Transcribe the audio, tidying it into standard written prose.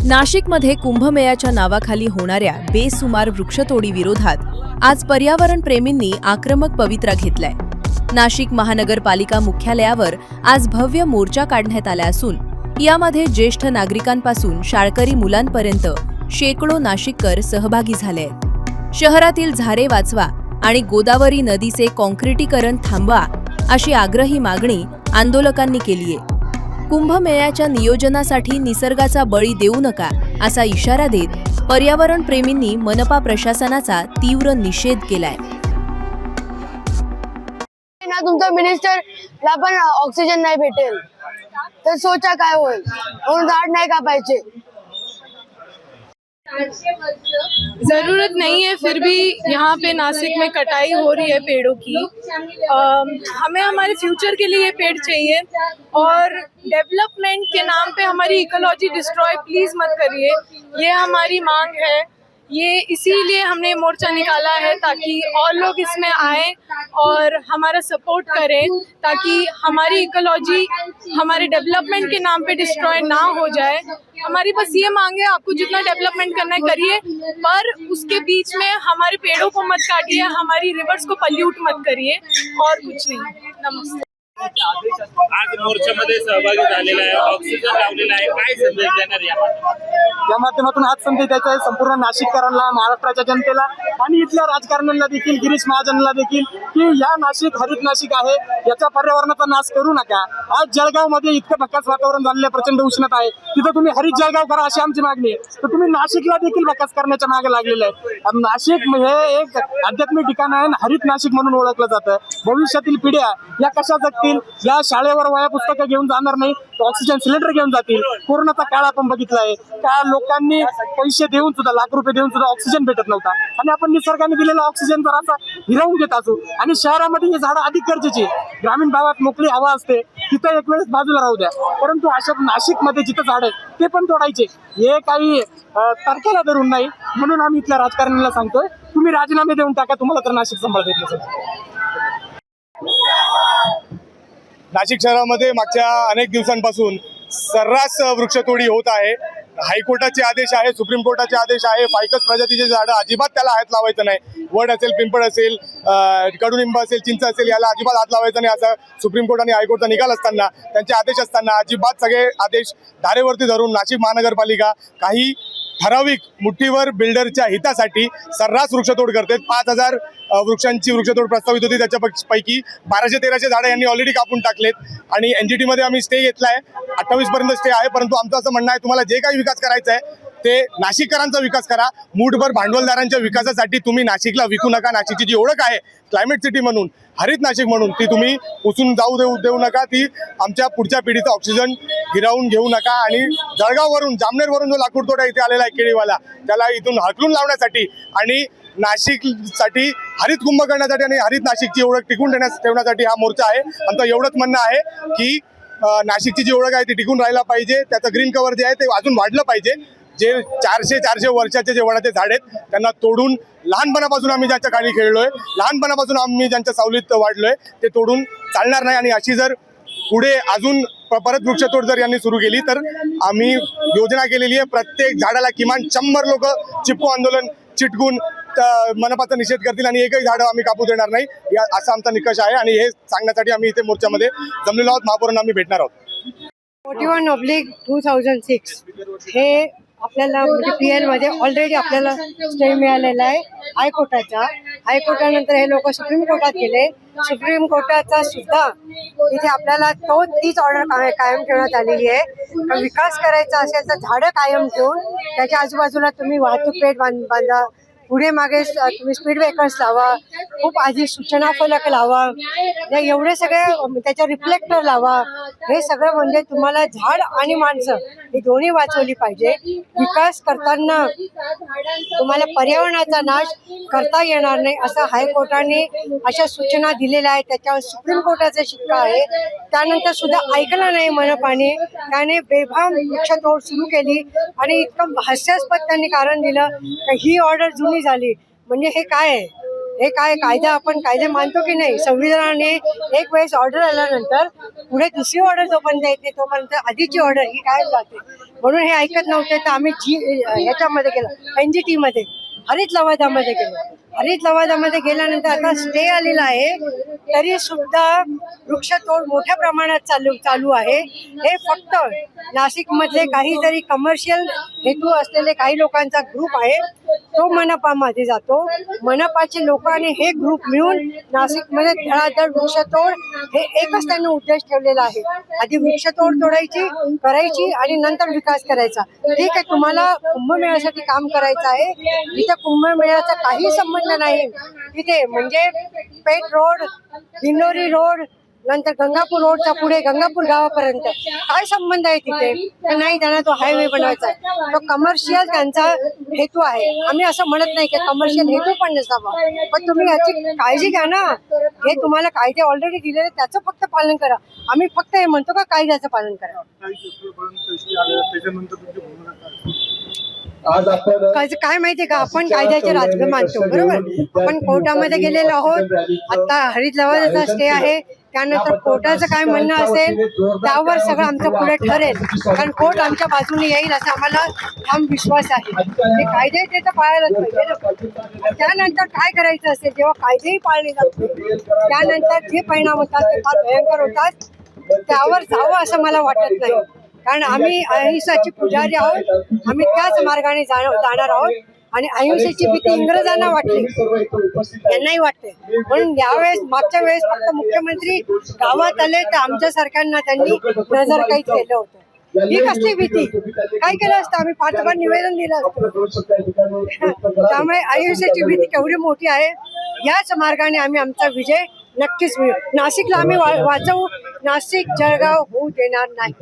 नाशिकमध्ये कुंभमेळ्याच्या नावाखाली होणाऱ्या बेसुमार वृक्षतोडी विरोधात आज पर्यावरण प्रेमींनी आक्रमक पवित्रा घेतलाय। नाशिक महानगरपालिका मुख्यालयावर आज भव्य मोर्चा काढण्यात आला असून यामध्ये ज्येष्ठ नागरिकांपासून शाळकरी मुलांपर्यंत शेकडो नाशिककर सहभागी झाले आहेत। शहरातील झाडे वाचवा आणि गोदावरी नदीचे काँक्रिटीकरण थांबवा अशी आग्रही मागणी आंदोलकांनी केली आहे। कुंभमेळ्याच्या नियोजनासाठी निसर्गाचा बळी देऊ नका असा इशारा देत पर्यावरण प्रेमींनी मनपा प्रशासनाचा तीव्र निषेध केलाय। ना तुमचा मिनिस्टरला पण ऑक्सिजन नाही भेटेल तर सोचा काय होईल, म्हणून झाड नाही कापायचे। ज़रूरत नहीं है, फिर भी यहाँ पे नासिक में कटाई हो रही है पेड़ों की। हमें हमारे फ्यूचर के लिए ये पेड़ चाहिए और डेवलपमेंट के नाम पे हमारी इकोलॉजी डिस्ट्रॉय प्लीज़ मत करिए, ये हमारी मांग है। ये इसीलिए हमने मोर्चा निकाला है ताकि और लोग इसमें आए और हमारा सपोर्ट करें, ताकि हमारी इकोलॉजी हमारे डेवलपमेंट के नाम पे डिस्ट्रॉय ना हो जाए। हमारी बस ये मांग है, आपको जितना डेवलपमेंट करना है करिए, पर उसके बीच में हमारे पेड़ों को मत काटिए, हमारी रिवर्स को पल्यूट मत करिए, और कुछ नहीं। नमस्ते। आज मोर्चामध्ये सहभागी झालेला आहे, ऑक्सिजन लावलेला आहे, काय संदेश देणार या माध्यमातून हाच संदेश द्यायचा आहे संपूर्ण नाशिककरांना, महाराष्ट्राच्या जनतेला आणि इथल्या राजकारण्यांना देखील, गिरीश महाजनला देखील, की या नाशिक हरित नाशिक आहे, याचा पर्यावरणाचा नाश करू नका। आज जळगाव मध्ये इतकं भकास वातावरण झालेलं, प्रचंड उष्णता आहे, तिथं तुम्ही हरित जळगाव करा अशी आमची मागणी आहे, तर तुम्ही नाशिकला देखील भकास करण्याच्या मागे लागलेले आहे। नाशिक हे एक आध्यात्मिक ठिकाण आहे, हरित नाशिक म्हणून ओळखलं जातं। भविष्यातील पिढ्या या कशा जगतील, या शाळेवर वया पुस्तकं घेऊन जाणार नाही, ऑक्सिजन सिलेंडर घेऊन जातील। कोरोनाचा काळ आपण बघितला आहे, त्या लोकांनी पैसे देऊन सुद्धा, लाख रुपये देऊन सुद्धा ऑक्सिजन भेटत नव्हता, आणि आपण निसर्गाने दिलेला ऑक्सिजन जर असा हिरावून घेत असू, आणि शहरामध्ये ही झाडं अधिक गरजेची, ग्रामीण भागात मोकळी हवा असते तिथं एक वेळेस बाजूला राहू द्या, परंतु अशा नाशिकमध्ये जिथं झाड आहे ते पण तोडायचे, हे काही तारखेला धरून नाही। म्हणून आम्ही इथल्या राजकारण्यांना सांगतोय, तुम्ही राजीनामे देऊन टाका, तुम्हाला तर नाशिक सांभाळता येत नसेल। नाशिक शहरामध्ये मागच्या अनेक दिवसांपासून सर्रास वृक्षतोडी होत आहे। हायकोर्टाचे आदेश आहे, सुप्रीम कोर्टाचे आदेश आहे, फायकस प्रजातीचे झाडं अजिबात त्याला हात लावायचं नाही। वड असेल, पिंपळ असेल, कडुनिंब असेल, चिंच असेल, याला अजिबात हात लावायचा नाही असा सुप्रीम कोर्ट आणि हायकोर्टचा निकाल असताना, त्यांचे आदेश असताना अजिबात सगळे आदेश धारेवरती धरून नाशिक महानगरपालिका काही ठराविक मुठ्ठीवर बिल्डरच्या हितासाठी सर्रास वृक्षतोड करते। 5000 वृक्षांची वृक्षतोड प्रस्तावित होती, त्याच्यापैकी 1213 झाडं यांनी ऑलरेडी कापून टाकलेत, आणि NGT मध्ये आम्ही स्टे घेतला आहे, 28 पर्यंत स्टे आहे। परंतु आमचं असं म्हणणं आहे, तुम्हाला जे काही विकास करायचा आहे ते नाशिककरांचा विकास करा, मूठभर भांडवलदारांच्या विकासासाठी तुम्ही नाशिकला विकू नका। नाशिकची जी ओळख आहे क्लायमेट सिटी म्हणून, हरित नाशिक म्हणून, ती तुम्ही पुसून देऊ नका, ती आमच्या पुढच्या पिढीचा ऑक्सिजन हिरावून घेऊ नका। आणि जळगाववरून, जामनेरवरून जो लाकूड तोडा इथे आलेला आहे केळीवाला, त्याला इथून हाकलून लावण्यासाठी आणि नाशिकसाठी हरित कुंभ करण्यासाठी आणि हरित नाशिकची ओळख टिकून ठेवण्यासाठी हा मोर्चा आहे। आमचं एवढंच म्हणणं आहे की नाशिकची जी ओळख आहे ती टिकून राहायला पाहिजे, त्याचं ग्रीन कव्हर जे आहे ते अजून वाढलं पाहिजे। जे 400 वर्षाचे जे वडाचे झाड आहेत त्यांना तोडून, लहानपणापासून आम्ही ज्यांच्या खाली खेळलोय, लहानपणापासून आम्ही ज्यांच्या सावलीत वाढलोय, ते तोडून चालणार नाही। आणि अशी जर पुढे अजून परत वृक्षतोड जर यांनी सुरू केली तर आम्ही योजना केलेली आहे, प्रत्येक झाडाला किमान 100 लोक चिपको आंदोलन चिटकून मनपाचा निषेध करतील आणि एकही झाडं आम्ही कापू देणार नाही, असा आमचा निकष आहे। आणि हे सांगण्यासाठी आम्ही इथे मोर्चामध्ये जमलेलो आहोत, महापौरांना आम्ही भेटणार आहोत। 41/2006 हे आपल्याला म्हणजे PL मध्ये ऑलरेडी आपल्याला स्टे मिळालेला आहे हायकोर्टाचा। हायकोर्टानंतर हे लोक सुप्रीम कोर्टात गेले, सुप्रीम कोर्टाचा सुद्धा तिथे आपल्याला तीच ऑर्डर कायम ठेवण्यात आलेली आहे। विकास करायचा असेल तर झाडं कायम ठेवून त्याच्या आजूबाजूला तुम्ही वाहतूक पेठ बांधा, पुढे मागे तुम्ही स्पीड ब्रेकर्स लावा, खूप आधी सूचना फलक लावा, एवढे सगळे त्याच्या रिफ्लेक्टर लावा। हे सगळं म्हणजे तुम्हाला झाड आणि माणसं ही दोन्ही वाचवली पाहिजे। विकास करताना तुम्हाला पर्यावरणाचा नाश करता येणार नाही असं हायकोर्टाने अशा सूचना दिलेल्या आहेत, त्याच्यावर सुप्रीम कोर्टाचा शिक्का आहे। त्यानंतर सुद्धा ऐकलं नाही मनपाने, त्याने बेभाम वृक्षतोड सुरू केली आणि इतकं हास्यास्पद त्यांनी कारण दिलं की ही ऑर्डर जुनी झाली। म्हणजे हे काय आहे, हे काय कायदा, आपण कायदे मानतो की नाही? संविधानाने एक वेळेस ऑर्डर आल्यानंतर पुढे दुसरी ऑर्डर जोपर्यंत येते तोपर्यंत आधीची ऑर्डर ही काय जाते. म्हणून हे ऐकत नव्हते तर आम्ही ह्याच्यामध्ये गेलो, NGT मध्ये, हरित लवादामध्ये गेलो. हरित लवादामध्ये गेल्यानंतर आता स्टे आलेला आहे, तरी सुद्धा वृक्षतोड मोठ्या प्रमाणात चालू आहे. हे फक्त नाशिकमधले काहीतरी कमर्शियल हेतू असलेले काही लोकांचा ग्रुप आहे, तो मनपामध्ये जातो. मनपाचे लोक आणि हे ग्रुप मिळून नाशिकमध्ये धडाधड वृक्षतोड हे एकच त्यांनी उद्देश ठेवलेला आहे. आधी वृक्षतोड करायची आणि नंतर विकास करायचा. ठीक आहे, तुम्हाला कुंभमेळ्यासाठी काम करायचं आहे, इथे कुंभमेळ्याचा काही संबंध नाही. तिथे म्हणजे पेठ रोड, दिंडोरी रोड, नंतर गंगापूर रोडच्या पुढे गंगापूर गावापर्यंत काय संबंध आहे तिथे? तर नाही, त्यांना तो हायवे बनवायचा आहे. तो कमर्शियल त्यांचा हेतू आहे. आम्ही असं म्हणत नाही की कमर्शियल हेतू पण नसावा, पण तुम्ही याची काळजी घ्या ना. हे तुम्हाला कायदे ऑलरेडी दिलेले त्याचं फक्त पालन करा. आम्ही फक्त हे म्हणतो का कायद्याचं पालन करा. काय माहितीये का, आपण कायद्याचे राजकीय मानतो, बरोबर. आपण कोर्टामध्ये गेलेलो आहोत. आता हरित लवादाचा स्टे आहे, त्यानंतर कोर्टाचं काय म्हणणं असेल त्यावर सगळं आमचं पुढे ठरेल. कारण कोर्ट आमच्या बाजूने येईल असा आम्हाला ठाम विश्वास आहे. जे कायदे ते तर पाळायलाच पाहिजे. त्यानंतर काय करायचं असेल, जेव्हा कायदेही पाळले जात नाही, त्यानंतर जे परिणाम होतात ते फार भयंकर होतात. त्यावर जावं असं मला वाटत नाही. कारण आम्ही अहिंसाची पुजारी आहोत, आम्ही त्याच मार्गाने जाणार आहोत. आणि अहिंसेची भीती इंग्रजांना वाटली, त्यांनाही वाटते. म्हणून यावेळेस, मागच्या वेळेस फक्त मुख्यमंत्री गावात आले तर आमच्या सरकारनं त्यांनी नजर कैद केलं होतं. ही कसली भीती? काय केलं असतं? आम्ही पाठोपाठ निवेदन दिलं असतं. त्यामुळे अहिंसेची भीती केवढी मोठी आहे. याच मार्गाने आम्ही आमचा विजय नक्कीच मिळू. नाशिकला आम्ही वाचवू. नाशिक जळगाव होऊ देणार नाही.